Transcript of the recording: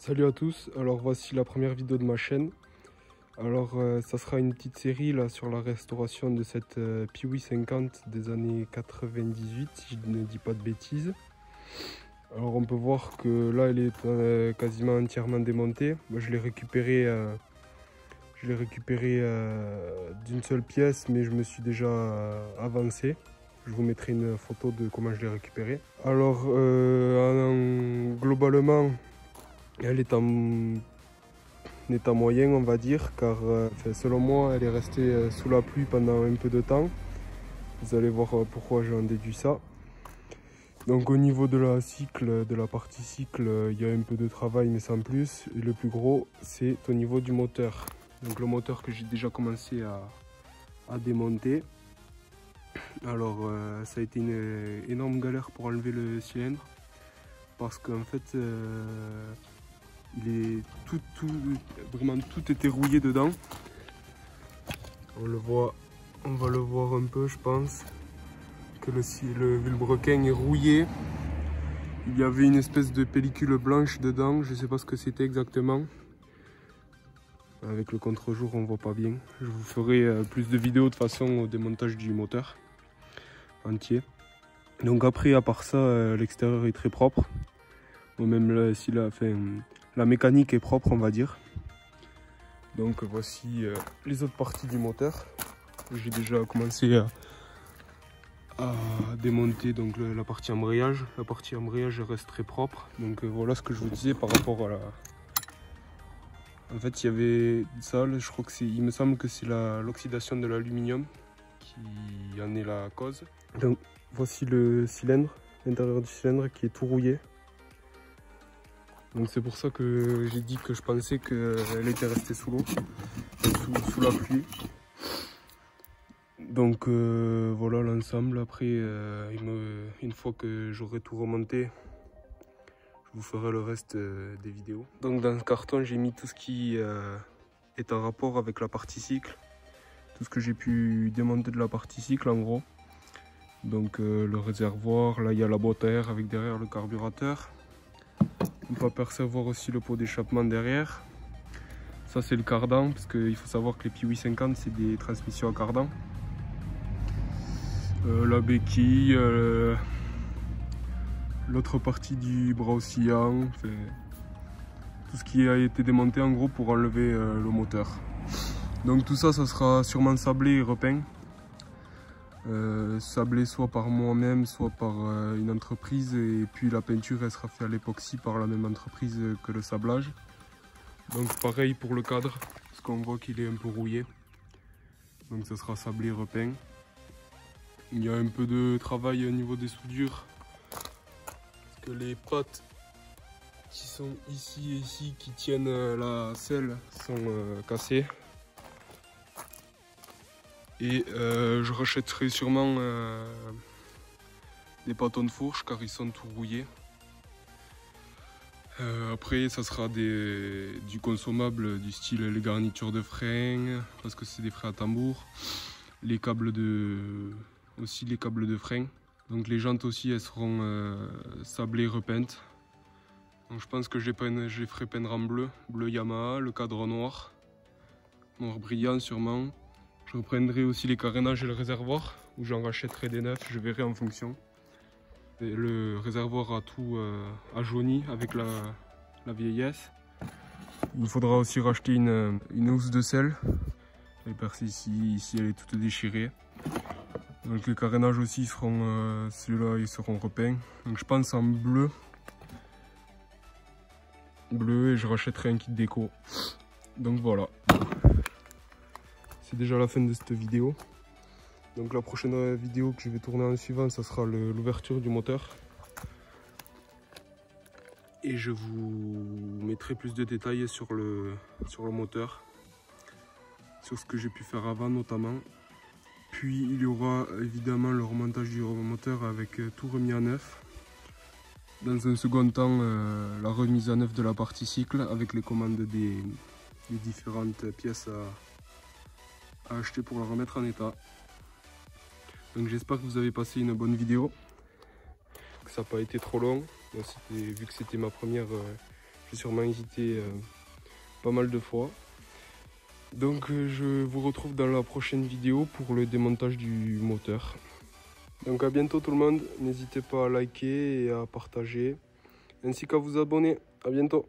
Salut à tous, alors voici la première vidéo de ma chaîne. Alors ça sera une petite série là sur la restauration de cette Piwi 50 des années 98 si je ne dis pas de bêtises. Alors on peut voir que là elle est quasiment entièrement démontée. Moi je l'ai récupérée d'une seule pièce, mais je me suis déjà avancé. Je vous mettrai une photo de comment je l'ai récupérée. Alors globalement elle est en état moyen, on va dire, car selon moi elle est restée sous la pluie pendant un peu de temps. Vous allez voir pourquoi j'en déduis ça. Donc au niveau de la partie cycle, il y a un peu de travail mais sans plus. Et le plus gros c'est au niveau du moteur. Donc le moteur que j'ai déjà commencé à démonter. Alors ça a été une énorme galère pour enlever le cylindre. Parce qu'en fait il est vraiment tout était rouillé dedans. On va le voir un peu, je pense. Que le vilebrequin est rouillé. Il y avait une espèce de pellicule blanche dedans, je ne sais pas ce que c'était exactement. Avec le contre-jour on voit pas bien. Je vous ferai plus de vidéos de toute façon au démontage du moteur entier. Donc après, à part ça, l'extérieur est très propre. Bon, même là, si la mécanique est propre, on va dire. Donc voici les autres parties du moteur. J'ai déjà commencé à démonter donc la partie embrayage. La partie embrayage reste très propre. Donc voilà ce que je vous disais par rapport à la... En fait, il y avait ça, je crois que il me semble que c'est l'oxydation de l'aluminium qui en est la cause. Donc voici le cylindre, l'intérieur du cylindre qui est tout rouillé. Donc c'est pour ça que j'ai dit que je pensais qu'elle était restée sous l'eau, sous la pluie. Donc voilà l'ensemble. Après, une fois que j'aurai tout remonté, je vous ferai le reste des vidéos. Donc dans ce carton, j'ai mis tout ce qui est en rapport avec la partie cycle. Tout ce que j'ai pu démonter de la partie cycle en gros. Donc le réservoir, là il y a la boîte à air avec derrière le carburateur. On peut apercevoir aussi le pot d'échappement derrière. Ça c'est le cardan, parce qu'il faut savoir que les Piwi 50 c'est des transmissions à cardan. La béquille, l'autre partie du bras oscillant, tout ce qui a été démonté en gros pour enlever le moteur. Donc tout ça, ça sera sûrement sablé et repeint. Sablé soit par moi-même, soit par une entreprise, et puis la peinture elle sera faite à l'époxy par la même entreprise que le sablage. Donc pareil pour le cadre, parce qu'on voit qu'il est un peu rouillé. Donc ça sera sablé et repeint. Il y a un peu de travail au niveau des soudures, parce que les pattes qui sont ici et ici, qui tiennent la selle, sont cassées. Et je rachèterai sûrement des bâtons de fourche car ils sont tout rouillés. Après ça sera du consommable du style les garnitures de frein, parce que c'est des freins à tambour, les câbles aussi les câbles de frein. Donc les jantes aussi elles seront sablées repeintes. Donc je pense que je les ferai peindre en bleu Yamaha, le cadre noir brillant sûrement. Je reprendrai aussi les carénages et le réservoir, où j'en rachèterai des neufs, je verrai en fonction. Et le réservoir a tout jauni avec la vieillesse. Il faudra aussi racheter une housse de selle. Elle est percée ici elle est toute déchirée. Donc les carénages aussi seront, celui-là ils seront repeints. Donc je pense en bleu. Bleu, et je rachèterai un kit déco. Donc voilà. C'est déjà la fin de cette vidéo. Donc la prochaine vidéo que je vais tourner en suivant, ça sera l'ouverture du moteur. Et je vous mettrai plus de détails sur le moteur. Sur ce que j'ai pu faire avant notamment. Puis il y aura évidemment le remontage du moteur avec tout remis à neuf. Dans un second temps, la remise à neuf de la partie cycle avec les commandes des différentes pièces à acheter pour la remettre en état. Donc j'espère que vous avez passé une bonne vidéo, que ça n'a pas été trop long. Vu que c'était ma première J'ai sûrement hésité pas mal de fois. Donc je vous retrouve dans la prochaine vidéo pour le démontage du moteur. Donc à bientôt tout le monde, n'hésitez pas à liker et à partager, ainsi qu'à vous abonner. À bientôt.